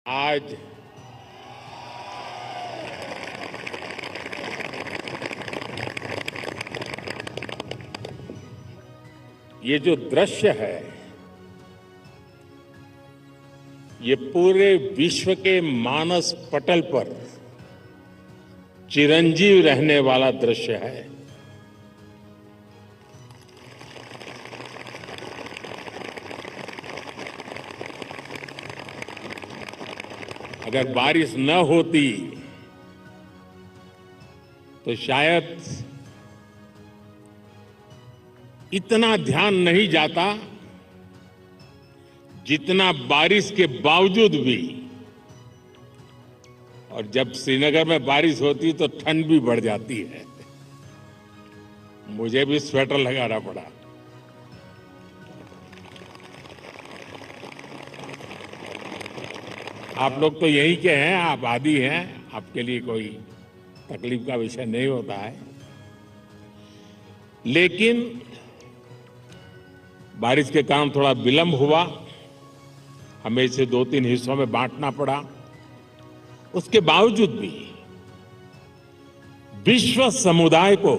आज ये जो दृश्य है, ये पूरे विश्व के मानस पटल पर चिरंजीव रहने वाला दृश्य है। अगर बारिश न होती तो शायद इतना ध्यान नहीं जाता जितना बारिश के बावजूद भी। और जब श्रीनगर में बारिश होती तो ठंड भी बढ़ जाती है। मुझे भी स्वेटर लगाना पड़ा। आप लोग तो यहीं के हैं, आप आदी हैं, आपके लिए कोई तकलीफ का विषय नहीं होता है। लेकिन बारिश के कारण थोड़ा विलंब हुआ, हमें इसे 2-3 हिस्सों में बांटना पड़ा। उसके बावजूद भी विश्व समुदाय को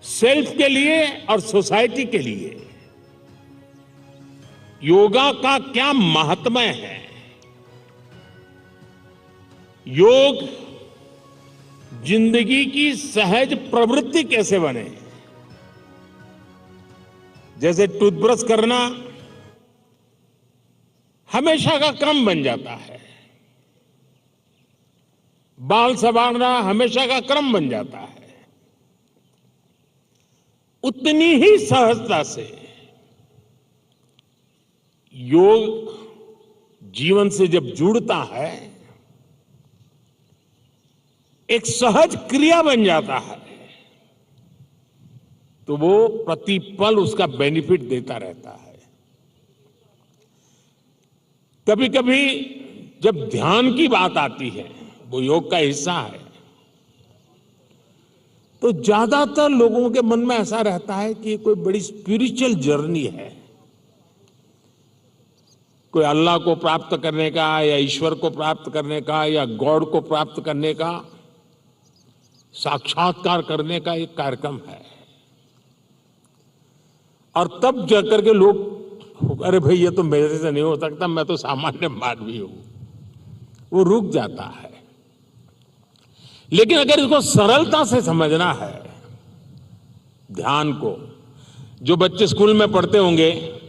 सेल्फ के लिए और सोसाइटी के लिए योगा का क्या महात्म्य है, योग जिंदगी की सहज प्रवृत्ति कैसे बने। जैसे टूथब्रश करना हमेशा का क्रम बन जाता है, बाल संवारना हमेशा का क्रम बन जाता है, उतनी ही सहजता से योग जीवन से जब जुड़ता है एक सहज क्रिया बन जाता है, तो वो प्रतिपल उसका बेनिफिट देता रहता है। कभी कभी जब ध्यान की बात आती है, वो योग का हिस्सा है, तो ज्यादातर लोगों के मन में ऐसा रहता है कि कोई बड़ी स्पिरिचुअल जर्नी है, कोई अल्लाह को प्राप्त करने का या ईश्वर को प्राप्त करने का या गॉड को प्राप्त करने का, साक्षात्कार करने का एक कार्यक्रम है। और तब जाकर के लोग, अरे भाई ये तो मेरे से नहीं हो सकता, मैं तो सामान्य मानवी हूं, वो रुक जाता है। लेकिन अगर इसको सरलता से समझना है, ध्यान को, जो बच्चे स्कूल में पढ़ते होंगे,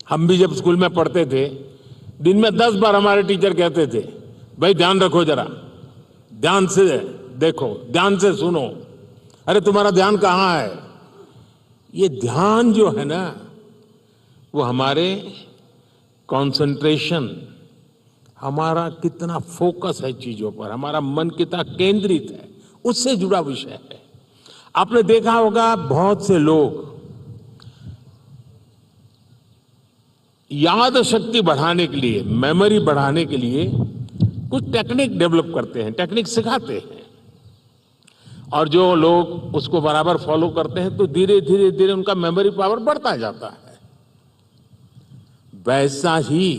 हम भी जब स्कूल में पढ़ते थे, दिन में 10 बार हमारे टीचर कहते थे, भाई ध्यान रखो, जरा ध्यान से देखो, ध्यान से सुनो। अरे तुम्हारा ध्यान कहाँ है? ये ध्यान जो है ना, वो हमारे कंसंट्रेशन, हमारा कितना फोकस है चीजों पर, हमारा मन कितना केंद्रित है, उससे जुड़ा विषय है। आपने देखा होगा बहुत से लोग याद शक्ति बढ़ाने के लिए, मेमोरी बढ़ाने के लिए कुछ टेक्निक डेवलप करते हैं, टेक्निक सिखाते हैं, और जो लोग उसको बराबर फॉलो करते हैं तो धीरे धीरे धीरे उनका मेमोरी पावर बढ़ता जाता है। वैसा ही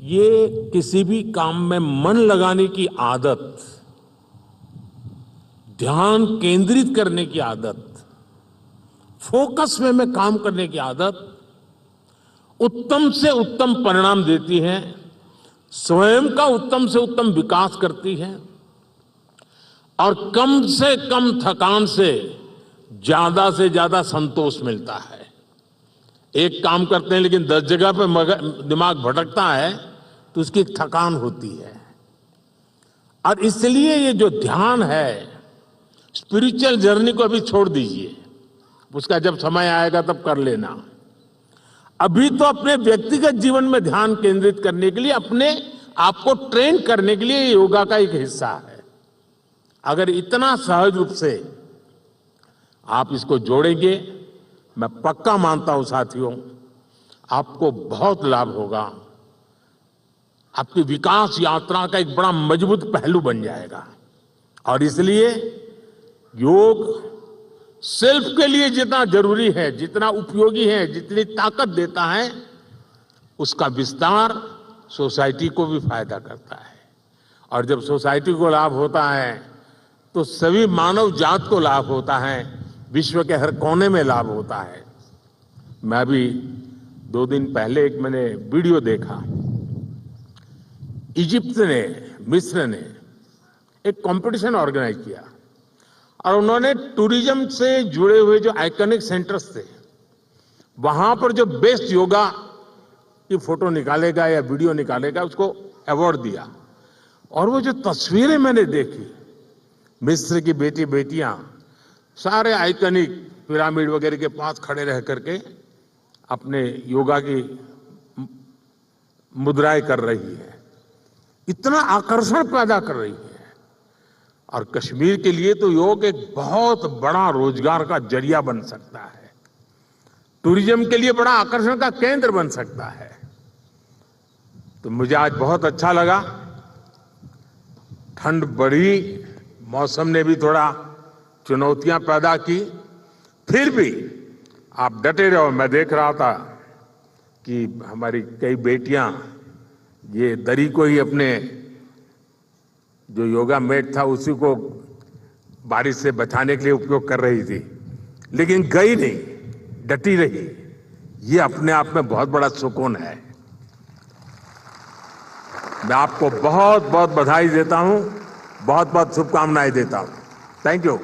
ये किसी भी काम में मन लगाने की आदत, ध्यान केंद्रित करने की आदत, फोकस में काम करने की आदत उत्तम से उत्तम परिणाम देती है, स्वयं का उत्तम से उत्तम विकास करती है, और कम से कम थकान से ज्यादा संतोष मिलता है। एक काम करते हैं लेकिन 10 जगह पे दिमाग भटकता है तो उसकी एक थकान होती है। और इसलिए ये जो ध्यान है, स्पिरिचुअल जर्नी को अभी छोड़ दीजिए, उसका जब समय आएगा तब कर लेना। अभी तो अपने व्यक्तिगत जीवन में ध्यान केंद्रित करने के लिए, अपने आप को ट्रेन करने के लिए योगा का एक हिस्सा है। अगर इतना सहज रूप से आप इसको जोड़ेंगे, मैं पक्का मानता हूं साथियों, आपको बहुत लाभ होगा। आपकी विकास यात्रा का एक बड़ा मजबूत पहलू बन जाएगा। और इसलिए योग सेल्फ के लिए जितना जरूरी है, जितना उपयोगी है, जितनी ताकत देता है, उसका विस्तार सोसाइटी को भी फायदा करता है, और जब सोसाइटी को लाभ होता है तो सभी मानव जात को लाभ होता है, विश्व के हर कोने में लाभ होता है। मैं अभी 2 दिन पहले एक मैंने वीडियो देखा। इजिप्ट ने, मिस्र ने एक कंपटीशन ऑर्गेनाइज किया और उन्होंने टूरिज्म से जुड़े हुए जो आइकॉनिक सेंटर्स थे वहां पर जो बेस्ट योगा की फोटो निकालेगा या वीडियो निकालेगा उसको अवार्ड दिया। और वो जो तस्वीरें मैंने देखी, मिस्र की बेटी बेटियां सारे आइकॉनिक पिरामिड वगैरह के पास खड़े रह करके अपने योगा की मुद्राएं कर रही है, इतना आकर्षण पैदा कर रही है। और कश्मीर के लिए तो योग एक बहुत बड़ा रोजगार का जरिया बन सकता है, टूरिज्म के लिए बड़ा आकर्षण का केंद्र बन सकता है। तो मुझे आज बहुत अच्छा लगा। ठंड बढ़ी, मौसम ने भी थोड़ा चुनौतियां पैदा की, फिर भी आप डटे रहो। मैं देख रहा था कि हमारी कई बेटियां ये दरी को ही अपने जो योगा मैट था उसी को बारिश से बचाने के लिए उपयोग कर रही थी, लेकिन गई नहीं, डटी रही। ये अपने आप में बहुत बड़ा सुकून है। मैं आपको बहुत बहुत बधाई देता हूं, बहुत बहुत शुभकामनाएं देता हूं। Thank you.